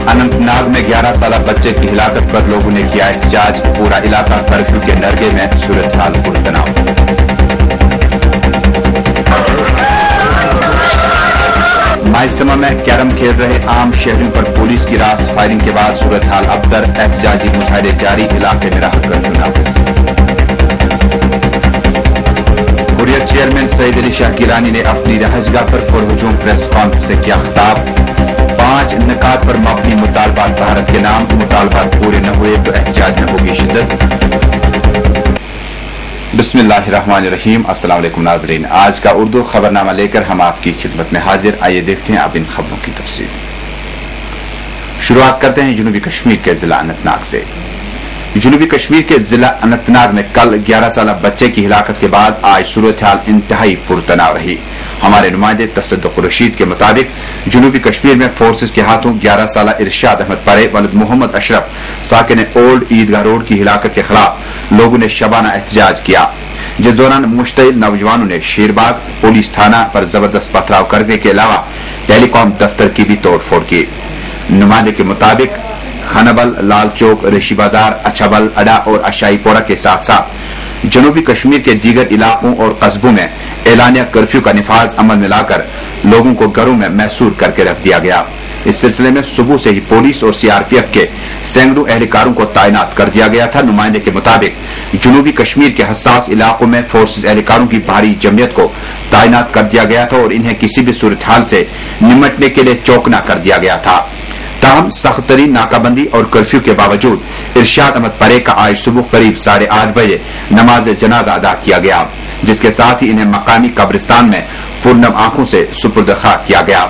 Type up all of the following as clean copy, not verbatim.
अनंतनाग में 11 साल बच्चे की हिलाकत पर लोगों ने किया एहतजाज। पूरा इलाका कर्फ्यू के नरगे में सूरत हाल पुरतनाव। माइसमा में कैरम खेल रहे आम शहरियों पर पुलिस की रास फायरिंग के बाद सूरत हाल अबतर। एहतजाजी मुजाहरे जारी, इलाके में राहत कर्फ्यू नाफिज। हुर्रियत चेयरमैन सईद अली शाह गिलानी ने अपनी रहायशगाह पर पुरहुजूम प्रेस कॉन्फ्रेंस से किया खिताब। 5 निकात पर मबनी मुतालबात भारत के नाम, मुतालबात पूरे न हुए तो एहतजाज में होगी शिद्दत। बिस्मिल्लाहिर्रहमानिर्रहीम। अस्सलाम वालेकुम नाज़रीन, आज का उर्दू खबरनामा लेकर हम आपकी खिदमत में हाजिर। आइए देखते हैं अब इन खबरों की तफसील। शुरुआत करते हैं जनूबी कश्मीर के जिला अनंतनाग से। जनूबी कश्मीर के जिला अनंतनाग में कल 11 साल बच्चे की हिलाकत के बाद आज सूरत हाल इंतहाई पुरतनाव रही। हमारे नुमाइंदे तसद्दुक रशीद के मुताबिक जनूबी कश्मीर में फोर्सेज के हाथों 11 साल इरशाद अहमद परे वलद मोहम्मद अशरफ साकिन ओल्ड ईदगाह रोड की हिलाकत के खिलाफ लोगों ने शबाना एहतजाज किया, जिस दौरान मुश्तइल नौजवानों ने शेरबाग पुलिस थाना पर जबरदस्त पथराव करने के अलावा टेलीकॉम दफ्तर की भी तोड़फोड़ की। नुमाइंदे के मुताबिक खनबल, लाल चौक, ऋषि बाजार, अछबल, अडा और अशाईपोरा के साथ साथ जनूबी कश्मीर के दीगर इलाकों और कस्बों में एलानिया कर्फ्यू का निफाज अमल में लाकर लोगों को घरों में महसूर करके रख दिया गया। इस सिलसिले में सुबह से ही पुलिस और सीआरपीएफ के सैकड़ों एहलकारों को तैनात कर दिया गया था। नुमाइंदे के मुताबिक जनूबी कश्मीर के हसास इलाकों में फोर्सेज एहलकारों की भारी जमयत को तैनात कर दिया गया था और इन्हें किसी भी सूरत हाल से निमटने के लिए चौकना कर दिया गया था। ताहम सख्त तरीन नाकाबंदी और कर्फ्यू के बावजूद इरशाद अहमद परे का आज सुबह करीब 8:30 बजे नमाज जनाजा अदा किया गया, जिसके साथ ही इन्हें मकामी कब्रिस्तान में पुरनम आंखों से सुपुर्द खाक किया गया।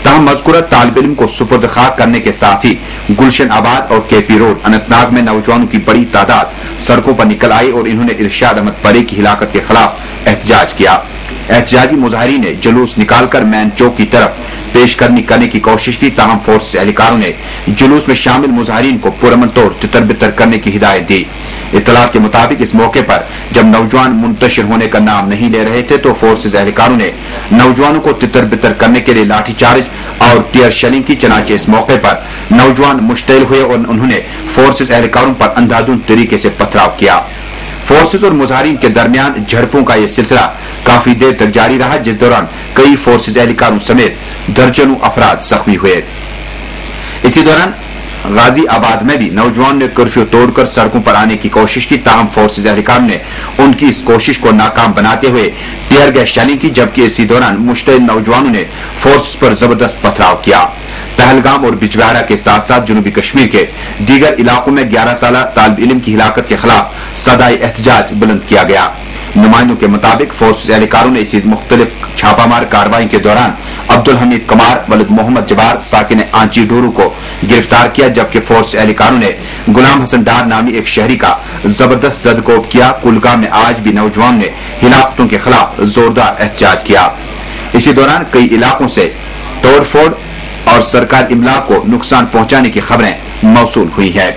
ताहम मज़कूरा तालिब इल्म को सुपुर्द खाक करने के साथ ही गुलशन आबाद और केपी रोड अनंतनाग में नौजवानों की बड़ी तादाद सड़कों पर निकल आई और इन्होंने इरशाद अहमद परे की हिलाकत के खिलाफ एहतजाज किया। एहतजाजी मुजाहिरीन ने जुलूस निकालकर मैन चौक की तरफ पेशकदमी करने की कोशिश की। ताहम फोर्स एहलकारों ने जुलूस में शामिल मुजाहिरीन को पुरअमन तौर तितर बितर करने की हिदायत दी। इत्तलात के मुताबिक इस मौके पर जब नौजवान मुंतशिर होने का नाम नहीं ले रहे थे तो फोर्सेज एहलकारों ने नौजवानों को तितर बितर करने के लिए लाठीचार्ज और टीयर शेलिंग की। चनाचे इस मौके पर नौजवान मुश्तइल हुए और उन्होंने फोर्सेज एहलकारों पर अंधाधुंध तरीके से पथराव किया। फोर्सेज और मुजाहिरीन के दरमियान झड़पों का यह सिलसिला काफी देर तक जारी रहा, जिस दौरान कई फोर्सेज एहलकारों समेत दर्जनों अफराद जख्मी हुए। इसी दौरान गाजी आबाद में भी नौजवान ने कर्फ्यू तोड़कर सड़कों पर आने की कोशिश की। ताहम फोर्सेज एहलकार ने उनकी इस कोशिश को नाकाम बनाते हुए टीयर गैस शेलिंग की, जबकि इसी दौरान मुश्तइल नौजवानों ने फोर्स पर जबरदस्त पथराव किया। पहलगाम और बिजबहरा के साथ साथ जनूबी कश्मीर के दीगर इलाकों में 11 साल तालिब इल्म की हिलाकत के खिलाफ सदाई एहतजाज बुलंद किया गया। नुमाइंदों के मुताबिक फोर्स एहलकारों ने इसी मुख्तलिफ छापामार कार्रवाई के दौरान अब्दुल हमीद कमार वलद मोहम्मद जबार साकिन आंची डोरू को गिरफ्तार किया, जबकि फोर्स एहलकारों ने गुलाम हसन डार नामी एक शहरी का जबरदस्त जदकोब किया। कुलगाम में आज भी नौजवान ने हिलाकतों के खिलाफ जोरदार एहतजाज किया। इसी दौरान कई इलाकों से तोड़फोड़ और सरकार इमला को नुकसान पहुंचाने की खबरें मौसूल हुई है।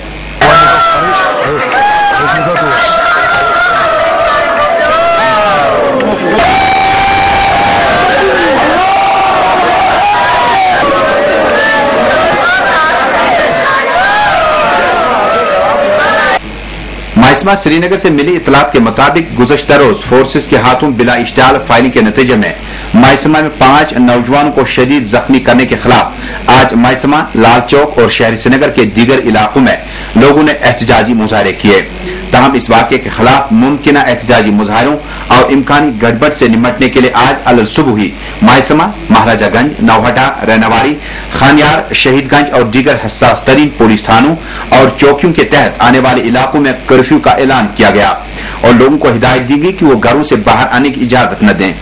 माइसमा श्रीनगर से मिली इतलात के मुताबिक गुज़श्ता रोज फोर्सेज के हाथों बिला इश्ताल फायरिंग के नतीजे में माइसमा में 5 नौजवानों को शदीद जख्मी करने के खिलाफ आज माइसमा, लाल चौक और शहरी श्रीनगर के दीगर इलाकों में लोगों ने एहतजाजी मुजाहरे किए। ताहम इस वाक़े के खिलाफ मुमकिना एहतजाजी मुजाहरों और इम्कानी गड़बड़ से निमटने के लिए आज अलल सुबह ही माइसमा, महाराजागंज, नौहटा, रैनावाड़ी, खानियार, शहीदगंज और दीगर हसास तरीन पुलिस थानों और चौकियों के तहत आने वाले इलाकों में कर्फ्यू का ऐलान किया गया और लोगों को हिदायत दी गई कि वो घरों से बाहर आने की इजाजत न दें।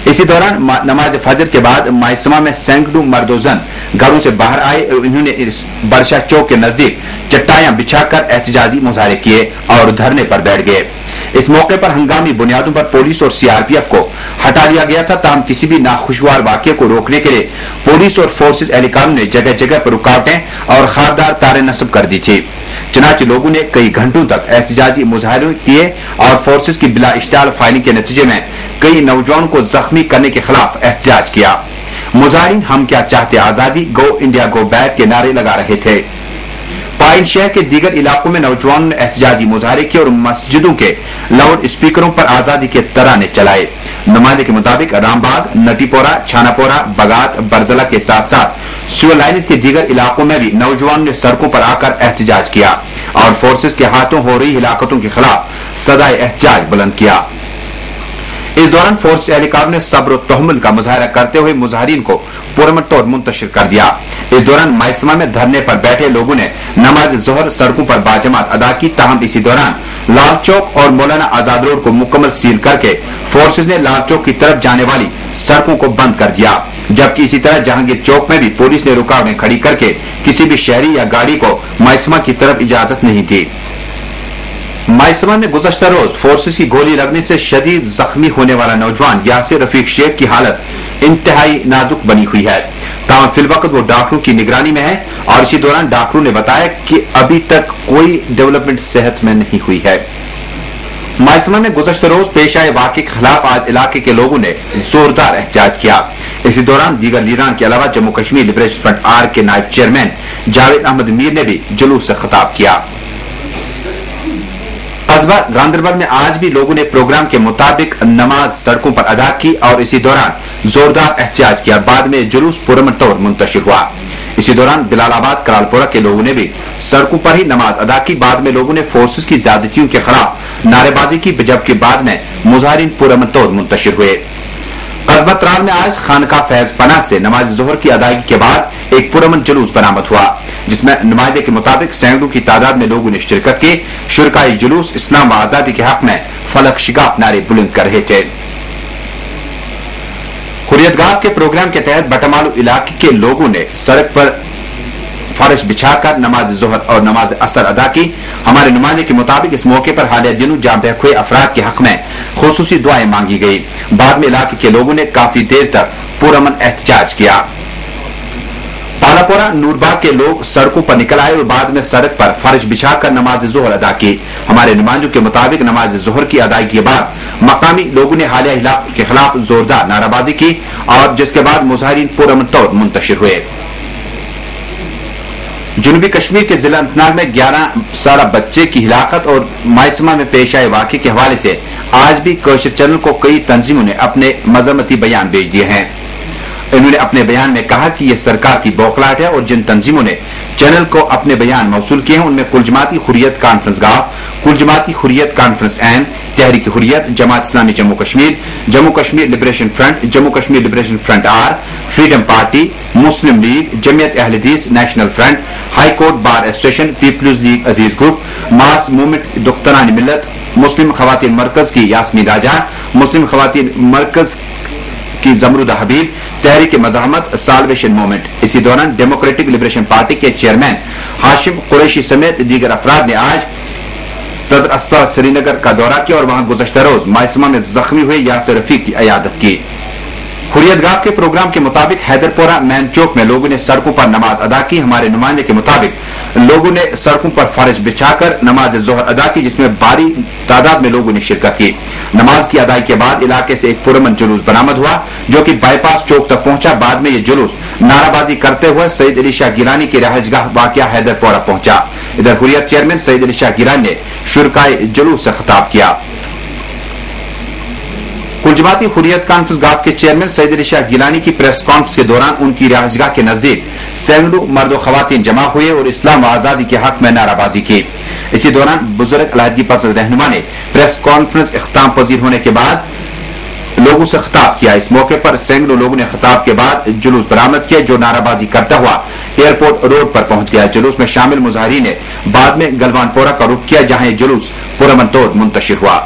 इसी दौरान नमाज फजर के बाद माइसमा में सैकड़ों मर्दोजन घरों से बाहर आए और इन्होंने बरशा चौक के नजदीक चट्टाइयां बिछाकर एहतजाजी मुजाहरे किए और धरने पर बैठ गए। इस मौके पर हंगामी बुनियादों पर पुलिस और सीआरपीएफ को हटा लिया गया था। ताहम किसी भी नाखुशगवार वाकये को रोकने के लिए पुलिस और फोर्सेज एहलकारों ने जगह जगह पर रुकावटें और खारदार तारे नस्ब कर दी थी। चुनांचे लोगों ने कई घंटों तक एहतजाजी मुजाहरे किए और फोर्सेज की बिला इश्ताल फायरिंग के नतीजे में कई नौजवानों को जख्मी करने के खिलाफ एहतजाज किया। मुजाहिरीन हम क्या चाहते आजादी, गो इंडिया गो बैक के नारे लगा रहे थे। पाइन शहर के दीगर इलाकों में नौजवानों ने एहतजाजी मुजाहरे किए और मस्जिदों के लाउड स्पीकरों पर आजादी के तराने चलाए। नुमाइंदे के मुताबिक रामबाग, नटीपोरा, छानापोरा, बगात, बरजला के साथ साथ सिविल लाइन्स के दीगर इलाकों में भी नौजवानों ने सड़कों पर आकर एहतजाज किया और फोर्सेज के हाथों हो रही हिलाकतों के खिलाफ सदाए एहतजाज बुलंद किया। इस दौरान फोर्स एहलकारों ने सब्र और तहम्मुल का मुजाहरा करते हुए मुजाहिरीन को पुरअमन तौर मुंतशिर कर दिया। इस दौरान माइसमा में धरने पर बैठे लोगों ने नमाज जोहर सड़कों पर बाजमात अदा की। ताहम इसी दौरान लाल चौक और मौलाना आजाद रोड को मुकम्मल सील करके फोर्सेज ने लाल चौक की तरफ जाने वाली सड़कों को बंद कर दिया, जबकि इसी तरह जहांगीर चौक में भी पुलिस ने रुकावटें खड़ी करके किसी भी शहरी या गाड़ी को माइसमा की तरफ इजाजत नहीं दी। माइसमा में गुज़श्ता रोज फोर्सेज की गोली लगने से शदीद जख्मी होने वाला नौजवान यासिर रफीक शेख की हालत इंतहाई नाजुक बनी हुई है। ताहम फिलवक्त वो डॉक्टरों की निगरानी में है और इसी दौरान डॉक्टरों ने बताया कि अभी तक कोई डेवलपमेंट सेहत में नहीं हुई है। माइसमा में गुज़श्ता रोज पेश आए वाक़े के खिलाफ आज इलाके के लोगों ने जोरदार एहतजाज किया। इसी दौरान दीगर लीडरान के अलावा Jammu Kashmir liberation front R के नायब चेयरमैन जावेद अहमद मीर ने भी जुलूस से खिताब किया। कस्बा गांदरबल में आज भी लोगों ने प्रोग्राम के मुताबिक नमाज सड़कों पर अदा की और इसी दौरान जोरदार एहतजाज किया। बाद में जुलूस पुरअमन तौर मुंतशिर हुआ। इसी दौरान बिलालाबाद, करालपुरा के लोगों ने भी सड़कों पर ही नमाज अदा की। बाद में लोगों ने फोर्सेज की ज्यादतियों के खिलाफ नारेबाजी की, जबकि बाद में मुजाहिरीन पुरअमन तौर मुंतशिर हुए। कस्बा त्राल में आज खानका फैज पनाह से नमाज जोहर की अदायगी के बाद एक पुरअमन जुलूस बरामद हुआ, जिसमें नुमाइंदे के मुताबिक सैकड़ों की तादाद में लोगों ने शिरकत की। शुरकाई जुलूस इस्लाम व आजादी के हक में फलक शिगाफ नारे बुलंद कर रहे थे। हुर्रियतगाह के प्रोग्राम के तहत बटमालू इलाके के लोगों ने सड़क पर फर्श बिछाकर नमाज जोहर और नमाज असर अदा की। हमारे नुमाइंदे के मुताबिक इस मौके पर हालिया दिनों जाम बहक हुए अफराद के हक में खुसूसी दुआएं मांगी गई। बाद में इलाके के लोगों ने काफी देर तक पुरअमन एहतजाज किया। पालापोरा नूरबाग के लोग सड़कों पर निकल आए और बाद में सड़क पर फर्श बिछाकर नमाज जोहर अदा की। हमारे नुमाइंदों के मुताबिक नमाज जोहर की अदायगी के बाद मकामी लोगों ने हालिया हिलाकत के खिलाफ जोरदार नाराबाजी की और जिसके बाद मुजाहिरीन पुरअमन तौर मुंतशिर हुए। जनूबी कश्मीर के जिला अनंतनाग में 11 साल बच्चे की हिलाकत और माइसमा में पेश आए वाक़े के हवाले से आज भी कौशर चैनल को कई तंजीमों ने अपने मजम्मती बयान भेज दिए हैं। इन्होंने अपने बयान में कहा कि यह सरकार की बौखलाहट है और जिन तंजीमों ने चैनल को अपने बयान मौसूल किए हैं उनमें कुल जमाती हुर्रियत कॉन्फ्रेंस गाफ, कुल जमाती हुर्रियत कॉन्फ्रेंस ऐन, तहरीक Hurriyat, Jamaat Islami Jammu Kashmir liberation front, Jammu Kashmir liberation front R, freedom party, Muslim league, Jamiat Ahle Hadith, national front, high court bar association, peoples league Aziz group, mass movement Dukhtaran Millat, Muslim खवातीन मरकज की यास्मीन राजा, मुस्लिम खवातीन मरकज की जमरुदा हबीब, तहरीक मज़ाहमत, साल्वेशन मूवमेंट। इसी दौरान डेमोक्रेटिक लिबरेशन पार्टी के चेयरमैन हाशिम कुरैशी समेत दीगर अफराद ने आज सदर अस्पताल श्रीनगर का दौरा किया और वहां गुज़श्ता रोज माइसमा में जख्मी हुए यासिर रफीक की इयादत की। हुर्रियतगाह के प्रोग्राम के मुताबिक हैदरपोरा मैन चौक में लोगों ने सड़कों पर नमाज अदा की। हमारे नुमाइंदे के मुताबिक लोगों ने सड़कों पर फर्श बिछाकर नमाज जोहर अदा की, जिसमें भारी तादाद में लोगों ने शिरकत की। नमाज की अदायगी के बाद इलाके से एक पुरअमन जुलूस बरामद हुआ जो कि बाईपास चौक तक पहुंचा। बाद में यह जुलूस नाराबाजी करते हुए सईद अली शाह गिलानी की रहायशगाह वाक़िया हैदरपोरा पहुंचा। इधर हुर्रियत चेयरमैन सईद अली शाह गिलानी ने शुरकाए जुलूस से खिताब किया। कुल जमाती हुर्रियत कॉन्फ्रेंस गाफ के चेयरमैन सईद अली शाह गिलानी की प्रेस कॉन्फ्रेंस के दौरान उनकी रिहायशगाह के नजदीक सैकड़ों मर्द व खवातीन जमा हुए और इस्लाम व आजादी के हक में नाराबाजी की। इसी दौरान बुजुर्ग अलहदगी पसंद रहनुमा ने प्रेस कॉन्फ्रेंस इख्तिताम पजीर होने के बाद लोगों से खिताब किया। इस मौके पर सैकड़ों लोगों ने खिताब के बाद जुलूस बरामद किया जो नाराबाजी करता हुआ एयरपोर्ट रोड पर पहुंच गया। जुलूस में शामिल मुजाहिरीन ने बाद में गलवानपोरा का रुख किया जहां यह जुलूस पुरअमन तौर मुंतशिर हुआ।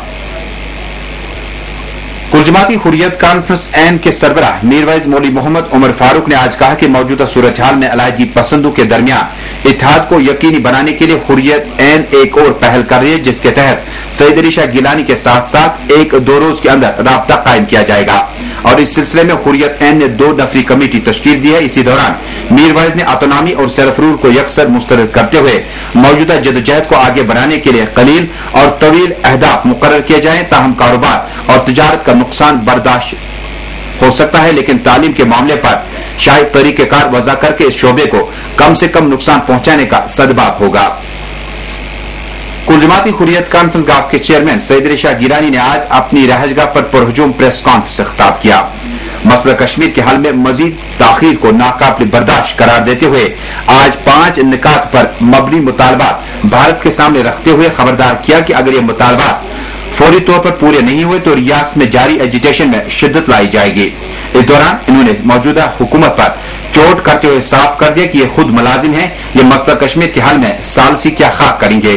कुल जमाती हुर्रियत कॉन्फ्रेंस एन के सरबराह मीरवाइज मौलवी मोहम्मद उमर फारूक ने आज कहा कि मौजूदा सूरत हाल में अलहदगी पसंदों के दरमियान इत्तेहाद को यकीनी बनाने के लिए हुर्रियत एन एक और पहल कर रही है, जिसके तहत सईद अली शाह गिलानी के साथ साथ एक दो रोज के अंदर राब्ता कायम किया जाएगा और इस सिलसिले में हुर्रियत एन ने 2 नफरी कमेटी तश्कील दी है। इसी दौरान मीरवाइज ने ऑटोनॉमी और सरफरूल को यकसर मुस्तरद करते हुए मौजूदा जदोजहद को आगे बढ़ाने के लिए कलील और तवील अहदाफ मुकर्रर किए जाएं, ताहम कारोबार और तिजारत का नुकसान बर्दाश्त हो सकता है, लेकिन तालीम के मामले पर शायद तरीकेकार वजह करके इस शोबे को कम से कम नुकसान पहुंचाने का सदबाब होगा। कुल जमाती हुर्रियत कॉन्फ्रेंस गाफ के चेयरमैन सईद अली शाह गिलानी ने आज अपनी रहजगाह पर पुरहुजूम प्रेस कॉन्फ्रेंस से खिताब किया। मसला कश्मीर के हल में मजीद ताखीर को नाकाबिल बर्दाश्त करार देते हुए आज 5 निकात पर मबनी मुतालबात भारत के सामने रखते हुए खबरदार किया कि अगर ये मुतालबात फौरी तौर पर पूरे नहीं हुए तो रियासत में जारी एजिटेशन में शिद्दत लाई जाएगी। इस दौरान इन्होंने मौजूदा हुकूमत पर चोट करते हुए साफ कर दिया कि ये खुद मुलाजिम है, ये मसला कश्मीर के हल में सालसी क्या खाक करेंगे।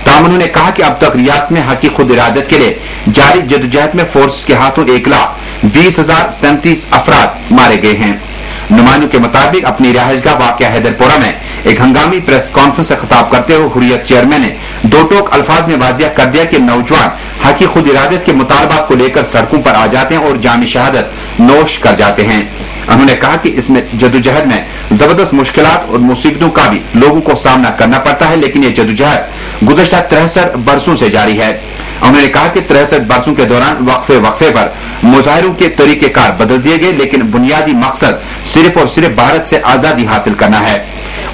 ताहम उन्होंने कहा कि अब तक रियासत में हकी खुद इरादत के लिए जारी जदोजहद में फोर्स के हाथों 1,20,37 अफराद मारे गए हैं। नुमाइंदों के मुताबिक अपनी रिहाइशगाह वाक़या हैदरपुरा में एक हंगामी प्रेस कॉन्फ्रेंस से खिताब करते हुए हुर्रियत चेयरमैन ने 2 टोक अल्फाज में वाजिया कर दिया कि नौजवान हकी खुद इरादत के मुतालबात को लेकर सड़कों पर आ जाते हैं और जामी शहादत नोश कर जाते हैं। उन्होंने कहा कि इसमें जदोजहद में जबरदस्त मुश्किलात और मुसीबतों का भी लोगों को सामना करना पड़ता है, लेकिन ये जदोजहद गुज़श्ता 63 बरसों से जारी है। उन्होंने कहा कि 63 बरसों के दौरान वक्फे पर मुजाहिरों के तरीकेकार बदल दिए गए, लेकिन बुनियादी मकसद सिर्फ और सिर्फ भारत से आजादी हासिल करना है।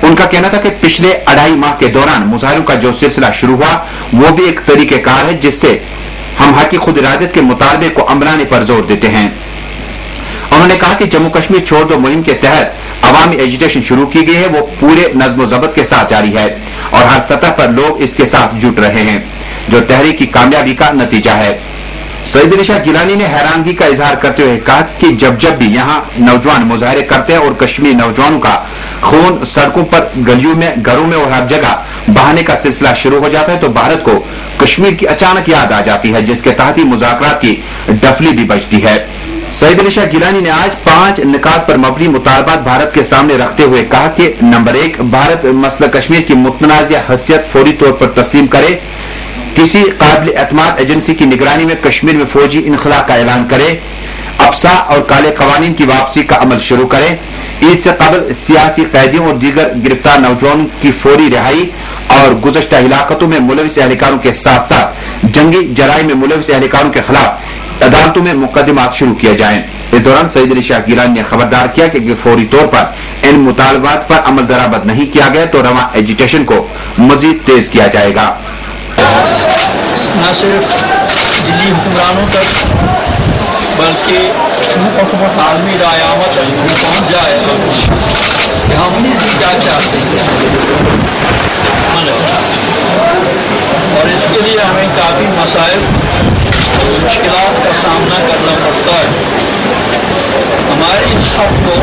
उनका कहना था कि पिछले 2.5 माह के दौरान मुजाहिरों का जो सिलसिला शुरू हुआ वो भी एक तरीकेकार है जिससे हम हकी खुद इरादत के मुतालबे को अमलाने पर जोर देते हैं। उन्होंने कहा कि जम्मू कश्मीर छोड़ दो मुहिम के तहत अवामी एजिटेशन शुरू की गई है, वो पूरे नज्म ज़ब्त के साथ जारी है और हर सतह पर लोग इसके साथ जुट रहे हैं, जो तहरीक की कामयाबी का नतीजा है। सईद अली शाह गिलानी ने हैरानगी का इजहार करते हुए कहा कि जब भी यहाँ नौजवान मुजाहरे करते हैं और कश्मीरी नौजवानों का खून सड़कों पर, गलियों में, घरों में और हर जगह बहाने का सिलसिला शुरू हो जाता है तो भारत को कश्मीर की अचानक याद आ जाती है, जिसके तहत ही मुज़ाकरात की डफली भी बजती है। सईद अली शाह गिलानी ने आज 5 निकात पर मबनी मुतालबात भारत के सामने रखते हुए कहा कि नंबर 1, भारत मसला कश्मीर की मुतनाज़िया हैसियत फौरी तौर पर तस्लीम करे, किसी काबिल एतमाद एजेंसी की निगरानी में कश्मीर में फौजी इनखला का ऐलान करे, अफसा और काले कवानीन की वापसी का अमल शुरू करे, ईद से कबल सियासी कैदियों और दीगर गिरफ्तार नौजवानों की फौरी रिहाई और गुज़श्ता इलाक़ों में मुलविस एहलकारों के साथ साथ जंगी जराइम में मुलविस एहलकारों के खिलाफ अदालतों में मुकदमात शुरू किए जाएं। इस दौरान सईद अली शाह गिलानी ने खबरदार किया कि फौरी तौर पर इन मुतालबात पर अमल दरामद नहीं किया गया तो रवां एजिटेशन को मजीद तेज किया जाएगा। न सिर्फ दिल्ली हुक्मरानों तक बल्कि आलमी रायामत पहुँच जाए कि हम क्या चाहते हैं, और इसके लिए हमें काफ़ी मसाइल मुश्किलात का सामना करना पड़ता है। हमारे इस हक़ को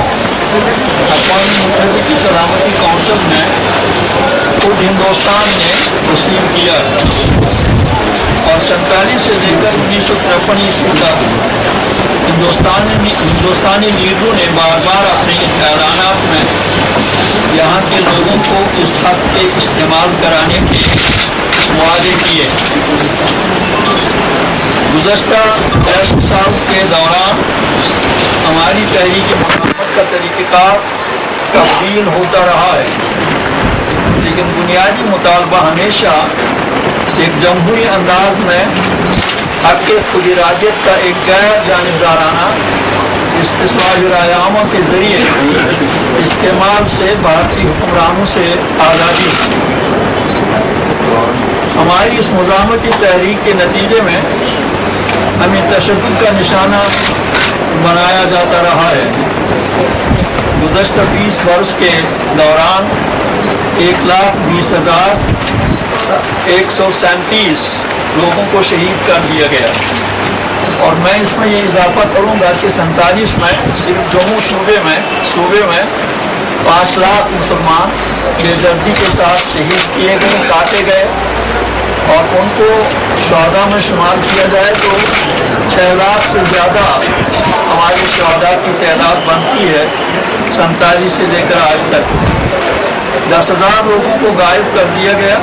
अक़वाम मुत्तहिदा की सलामती कौंसिल में खुद हिंदुस्तान ने तस्लीम किया और 47 से लेकर 1953 ईस्वी तक हिंदुस्तानी लीडरों ने बार बार अपने ऐलानात में यहाँ के लोगों को इस हक़ के इस्तेमाल कराने के वादे किए। गुज़श्ता 10 साल के दौरान हमारी तहरीक मोहम्मद का तरीक़ाकार तब्दील होता रहा है, लेकिन बुनियादी मुतालबा हमेशा एक जमहूरी अंदाज में हक़ खुद इरादत का एक गैर जानिबदाराना इस्तेमाल के ज़रिए इस्तेमाल से भारतीय हुक्मरानों से आज़ादी। हमारी इस मुज़ाहमती तहरीक के नतीजे में हमें तशद्दुद का निशाना बनाया जाता रहा है। गुज़श्ता 20 वर्ष के दौरान 1,20,137 लोगों को शहीद कर दिया गया और मैं इसमें ये इजाफा करूँगा कि 47 में सिर्फ जम्मू सूबे में 5 लाख मुसलमान बेदर्दी के साथ शहीद किए गए, काटे गए और उनको शहादा में शुमार किया जाए तो 6 लाख से ज़्यादा हमारे शहदा की तादाद बनती है। 47 से लेकर आज तक 10,000 लोगों को गायब कर दिया गया।